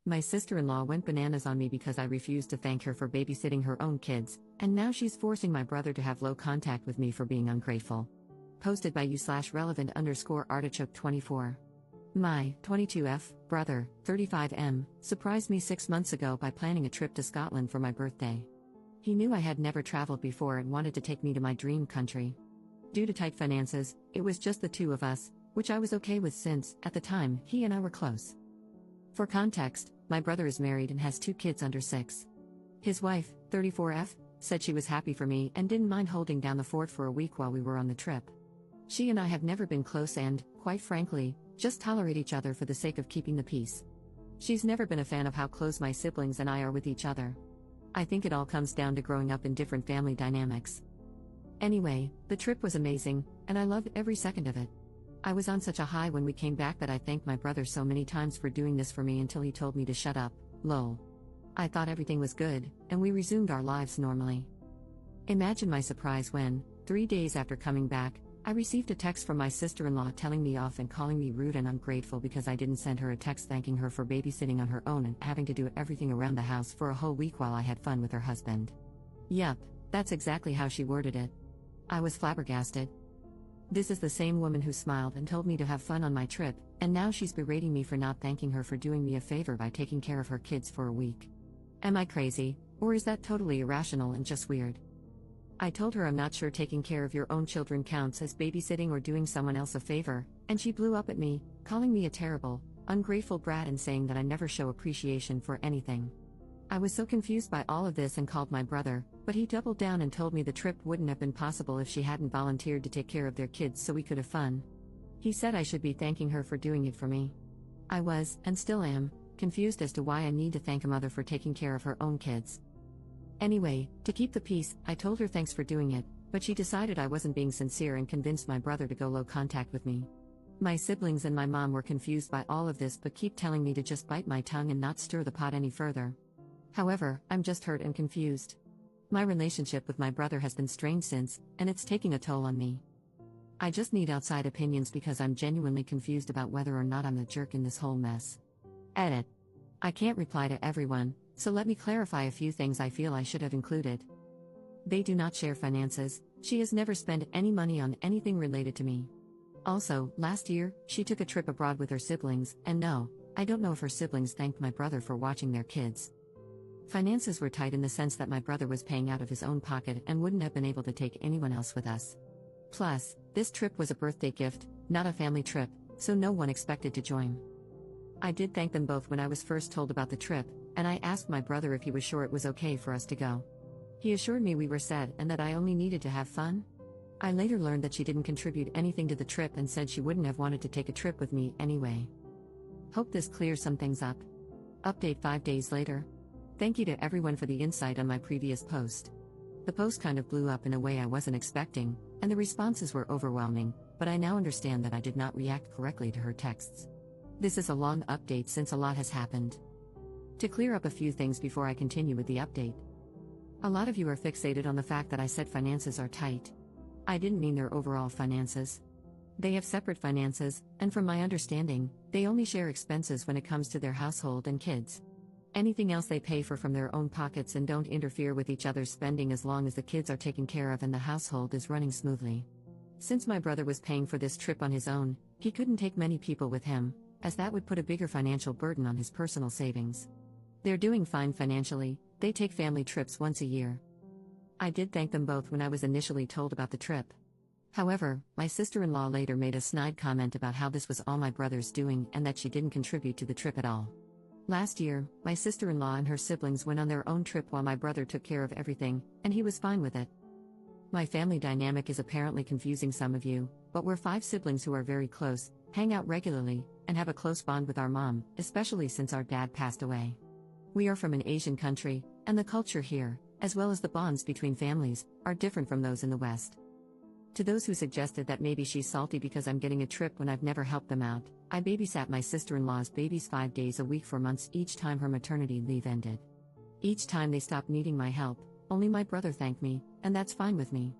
My sister-in-law went bananas on me because I refused to thank her for babysitting her own kids, and now she's forcing my brother to have low contact with me for being ungrateful. Posted by you/relevant_artichoke24. My 22F brother, 35M, surprised me 6 months ago by planning a trip to Scotland for my birthday. He knew I had never traveled before and wanted to take me to my dream country. Due to tight finances, it was just the two of us, which I was okay with since, at the time, he and I were close. For context, my brother is married and has 2 kids under 6. His wife, 34F, said she was happy for me and didn't mind holding down the fort for a week while we were on the trip. She and I have never been close and, quite frankly, just tolerate each other for the sake of keeping the peace. She's never been a fan of how close my siblings and I are with each other. I think it all comes down to growing up in different family dynamics. Anyway, the trip was amazing, and I loved every second of it. I was on such a high when we came back that I thanked my brother so many times for doing this for me until he told me to shut up, lol. I thought everything was good, and we resumed our lives normally. Imagine my surprise when, 3 days after coming back, I received a text from my sister-in-law telling me off and calling me rude and ungrateful because I didn't send her a text thanking her for babysitting on her own and having to do everything around the house for a whole week while I had fun with her husband. Yup, that's exactly how she worded it. I was flabbergasted. This is the same woman who smiled and told me to have fun on my trip, and now she's berating me for not thanking her for doing me a favor by taking care of her kids for a week. Am I crazy, or is that totally irrational and just weird? I told her I'm not sure taking care of your own children counts as babysitting or doing someone else a favor, and she blew up at me, calling me a terrible, ungrateful brat and saying that I never show appreciation for anything. I was so confused by all of this and called my brother, but he doubled down and told me the trip wouldn't have been possible if she hadn't volunteered to take care of their kids so we could have fun. He said I should be thanking her for doing it for me. I was, and still am, confused as to why I need to thank a mother for taking care of her own kids. Anyway, to keep the peace, I told her thanks for doing it, but she decided I wasn't being sincere and convinced my brother to go low contact with me. My siblings and my mom were confused by all of this but keep telling me to just bite my tongue and not stir the pot any further. However, I'm just hurt and confused. My relationship with my brother has been strained since, and it's taking a toll on me. I just need outside opinions because I'm genuinely confused about whether or not I'm the jerk in this whole mess. Edit. I can't reply to everyone, so let me clarify a few things I feel I should have included. They do not share finances. She has never spent any money on anything related to me. Also, last year, she took a trip abroad with her siblings, and no, I don't know if her siblings thanked my brother for watching their kids. Finances were tight in the sense that my brother was paying out of his own pocket and wouldn't have been able to take anyone else with us. Plus, this trip was a birthday gift, not a family trip, so no one expected to join. I did thank them both when I was first told about the trip, and I asked my brother if he was sure it was okay for us to go. He assured me we were set and that I only needed to have fun. I later learned that she didn't contribute anything to the trip and said she wouldn't have wanted to take a trip with me anyway. Hope this clears some things up. Update 5 days later. Thank you to everyone for the insight on my previous post. The post kind of blew up in a way I wasn't expecting, and the responses were overwhelming, but I now understand that I did not react correctly to her texts. This is a long update since a lot has happened. To clear up a few things before I continue with the update. A lot of you are fixated on the fact that I said finances are tight. I didn't mean their overall finances. They have separate finances, and from my understanding, they only share expenses when it comes to their household and kids. Anything else they pay for from their own pockets and don't interfere with each other's spending as long as the kids are taken care of and the household is running smoothly. Since my brother was paying for this trip on his own, he couldn't take many people with him, as that would put a bigger financial burden on his personal savings. They're doing fine financially, they take family trips once a year. I did thank them both when I was initially told about the trip. However, my sister-in-law later made a snide comment about how this was all my brother's doing and that she didn't contribute to the trip at all. Last year, my sister-in-law and her siblings went on their own trip while my brother took care of everything, and he was fine with it. My family dynamic is apparently confusing some of you, but we're 5 siblings who are very close, hang out regularly, and have a close bond with our mom, especially since our dad passed away. We are from an Asian country, and the culture here, as well as the bonds between families, are different from those in the West. To those who suggested that maybe she's salty because I'm getting a trip when I've never helped them out, I babysat my sister-in-law's babies 5 days a week for months each time her maternity leave ended. Each time they stopped needing my help, only my brother thanked me, and that's fine with me.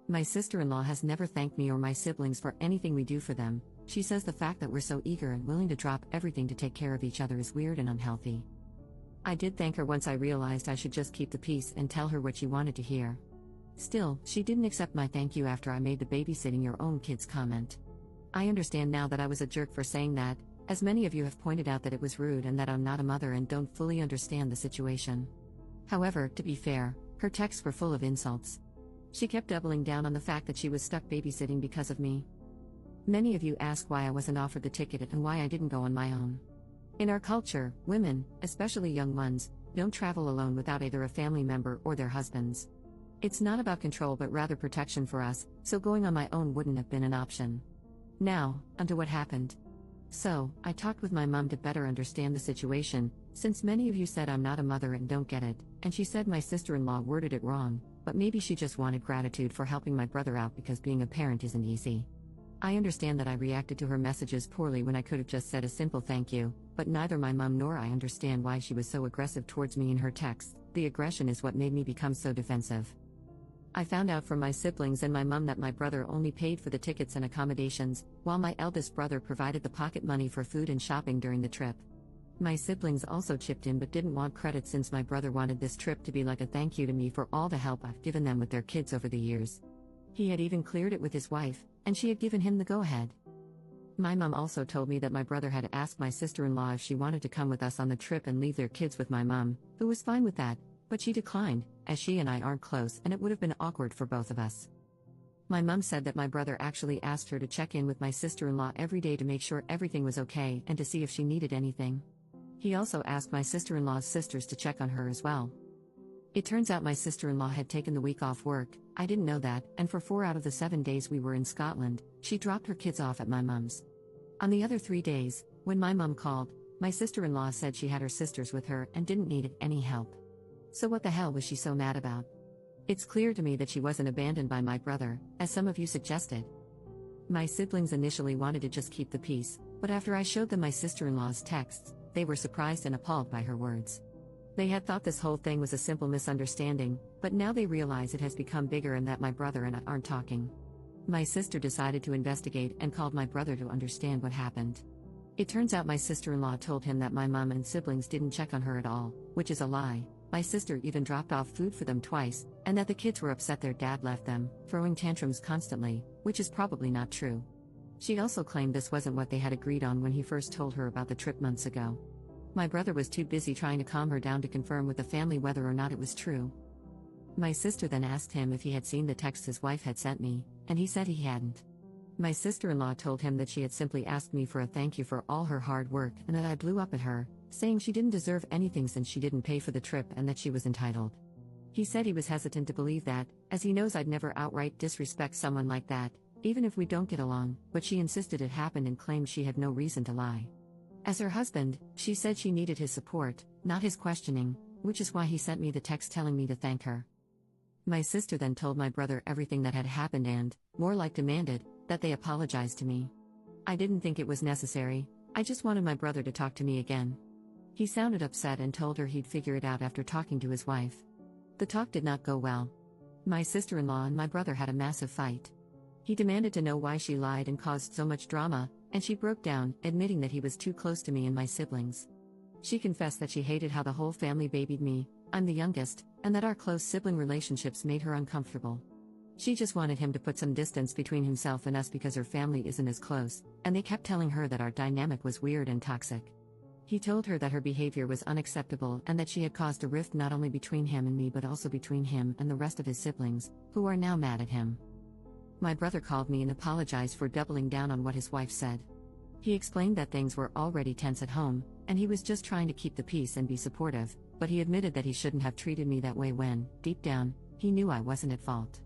My sister-in-law has never thanked me or my siblings for anything we do for them. She says the fact that we're so eager and willing to drop everything to take care of each other is weird and unhealthy. I did thank her once I realized I should just keep the peace and tell her what she wanted to hear. Still, she didn't accept my thank you after I made the babysitting your own kids comment. I understand now that I was a jerk for saying that, as many of you have pointed out that it was rude and that I'm not a mother and don't fully understand the situation. However, to be fair, her texts were full of insults. She kept doubling down on the fact that she was stuck babysitting because of me. Many of you ask why I wasn't offered the ticket and why I didn't go on my own. In our culture, women, especially young ones, don't travel alone without either a family member or their husbands. It's not about control but rather protection for us, so going on my own wouldn't have been an option. Now, onto what happened. So, I talked with my mom to better understand the situation, since many of you said I'm not a mother and don't get it, and she said my sister-in-law worded it wrong, but maybe she just wanted gratitude for helping my brother out because being a parent isn't easy. I understand that I reacted to her messages poorly when I could have just said a simple thank you, but neither my mom nor I understand why she was so aggressive towards me in her texts. The aggression is what made me become so defensive. I found out from my siblings and my mom that my brother only paid for the tickets and accommodations, while my eldest brother provided the pocket money for food and shopping during the trip. My siblings also chipped in but didn't want credit since my brother wanted this trip to be like a thank you to me for all the help I've given them with their kids over the years. He had even cleared it with his wife, and she had given him the go-ahead. My mom also told me that my brother had asked my sister-in-law if she wanted to come with us on the trip and leave their kids with my mom, who was fine with that, but she declined, as she and I aren't close and it would have been awkward for both of us. My mom said that my brother actually asked her to check in with my sister-in-law every day to make sure everything was okay and to see if she needed anything. He also asked my sister-in-law's sisters to check on her as well. It turns out my sister-in-law had taken the week off work. I didn't know that, and for 4 out of the 7 days we were in Scotland, she dropped her kids off at my mom's. On the other 3 days, when my mom called, my sister-in-law said she had her sisters with her and didn't need any help. So what the hell was she so mad about? It's clear to me that she wasn't abandoned by my brother, as some of you suggested. My siblings initially wanted to just keep the peace, but after I showed them my sister-in-law's texts, they were surprised and appalled by her words. They had thought this whole thing was a simple misunderstanding, but now they realize it has become bigger and that my brother and I aren't talking. My sister decided to investigate and called my brother to understand what happened. It turns out my sister-in-law told him that my mom and siblings didn't check on her at all, which is a lie. My sister even dropped off food for them twice, and that the kids were upset their dad left them, throwing tantrums constantly, which is probably not true. She also claimed this wasn't what they had agreed on when he first told her about the trip months ago. My brother was too busy trying to calm her down to confirm with the family whether or not it was true. My sister then asked him if he had seen the text his wife had sent me, and he said he hadn't. My sister-in-law told him that she had simply asked me for a thank you for all her hard work and that I blew up at her, saying she didn't deserve anything since she didn't pay for the trip and that she was entitled. He said he was hesitant to believe that, as he knows I'd never outright disrespect someone like that, even if we don't get along, but she insisted it happened and claimed she had no reason to lie. As her husband, she said she needed his support, not his questioning, which is why he sent me the text telling me to thank her. My sister then told my brother everything that had happened and, more like demanded, that they apologize to me. I didn't think it was necessary, I just wanted my brother to talk to me again. He sounded upset and told her he'd figure it out after talking to his wife. The talk did not go well. My sister-in-law and my brother had a massive fight. He demanded to know why she lied and caused so much drama, and she broke down, admitting that he was too close to me and my siblings. She confessed that she hated how the whole family babied me, I'm the youngest, and that our close sibling relationships made her uncomfortable. She just wanted him to put some distance between himself and us because her family isn't as close, and they kept telling her that our dynamic was weird and toxic. He told her that her behavior was unacceptable and that she had caused a rift not only between him and me but also between him and the rest of his siblings, who are now mad at him. My brother called me and apologized for doubling down on what his wife said. He explained that things were already tense at home, and he was just trying to keep the peace and be supportive, but he admitted that he shouldn't have treated me that way when, deep down, he knew I wasn't at fault.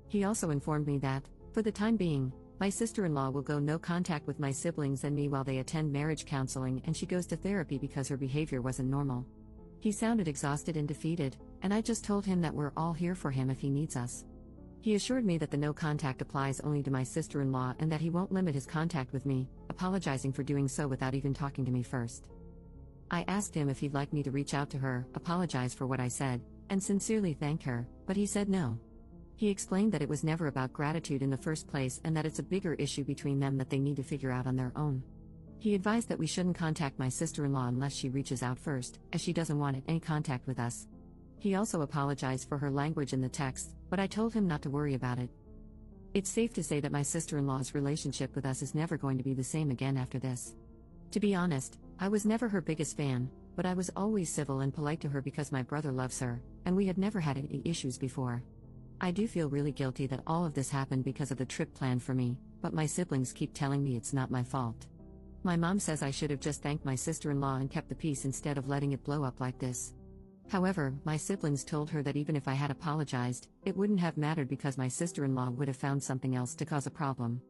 He also informed me that, for the time being, my sister-in-law will go no contact with my siblings and me while they attend marriage counseling and she goes to therapy because her behavior wasn't normal. He sounded exhausted and defeated, and I just told him that we're all here for him if he needs us. He assured me that the no contact applies only to my sister-in-law and that he won't limit his contact with me, apologizing for doing so without even talking to me first. I asked him if he'd like me to reach out to her, apologize for what I said, and sincerely thank her, but he said no. He explained that it was never about gratitude in the first place and that it's a bigger issue between them that they need to figure out on their own. He advised that we shouldn't contact my sister-in-law unless she reaches out first, as she doesn't want any contact with us. He also apologized for her language in the text, but I told him not to worry about it. It's safe to say that my sister-in-law's relationship with us is never going to be the same again after this. To be honest, I was never her biggest fan, but I was always civil and polite to her because my brother loves her, and we had never had any issues before. I do feel really guilty that all of this happened because of the trip planned for me, but my siblings keep telling me it's not my fault. My mom says I should have just thanked my sister-in-law and kept the peace instead of letting it blow up like this. However, my siblings told her that even if I had apologized, it wouldn't have mattered because my sister-in-law would have found something else to cause a problem.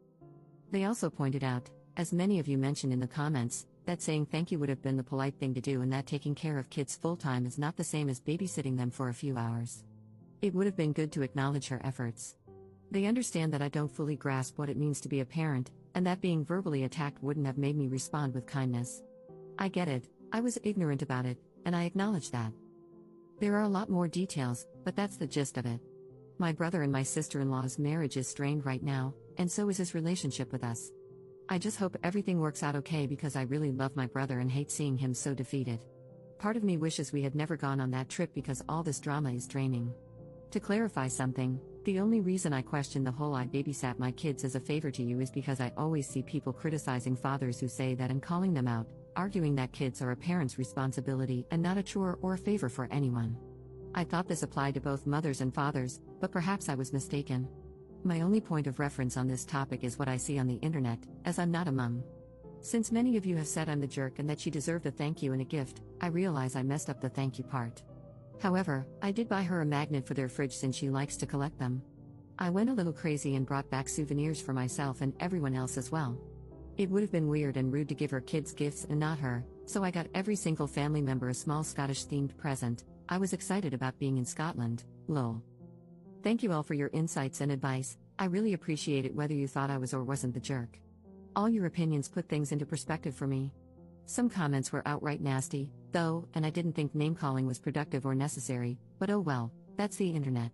They also pointed out, as many of you mentioned in the comments, that saying thank you would have been the polite thing to do and that taking care of kids full-time is not the same as babysitting them for a few hours. It would have been good to acknowledge her efforts. They understand that I don't fully grasp what it means to be a parent, and that being verbally attacked wouldn't have made me respond with kindness. I get it, I was ignorant about it, and I acknowledge that. There are a lot more details, but that's the gist of it. My brother and my sister-in-law's marriage is strained right now, and so is his relationship with us. I just hope everything works out okay because I really love my brother and hate seeing him so defeated. Part of me wishes we had never gone on that trip because all this drama is draining. To clarify something, the only reason I question the whole "I babysat my kids as a favor to you" is because I always see people criticizing fathers who say that and calling them out, arguing that kids are a parent's responsibility and not a chore or a favor for anyone. I thought this applied to both mothers and fathers, but perhaps I was mistaken. My only point of reference on this topic is what I see on the internet, as I'm not a mom. Since many of you have said I'm the jerk and that she deserved a thank you and a gift, I realize I messed up the thank you part. However, I did buy her a magnet for their fridge since she likes to collect them. I went a little crazy and brought back souvenirs for myself and everyone else as well. It would have been weird and rude to give her kids gifts and not her, so I got every single family member a small Scottish-themed present. I was excited about being in Scotland, lol. Thank you all for your insights and advice, I really appreciate it whether you thought I was or wasn't the jerk. All your opinions put things into perspective for me. Some comments were outright nasty, though, and I didn't think name-calling was productive or necessary, but oh well, that's the internet.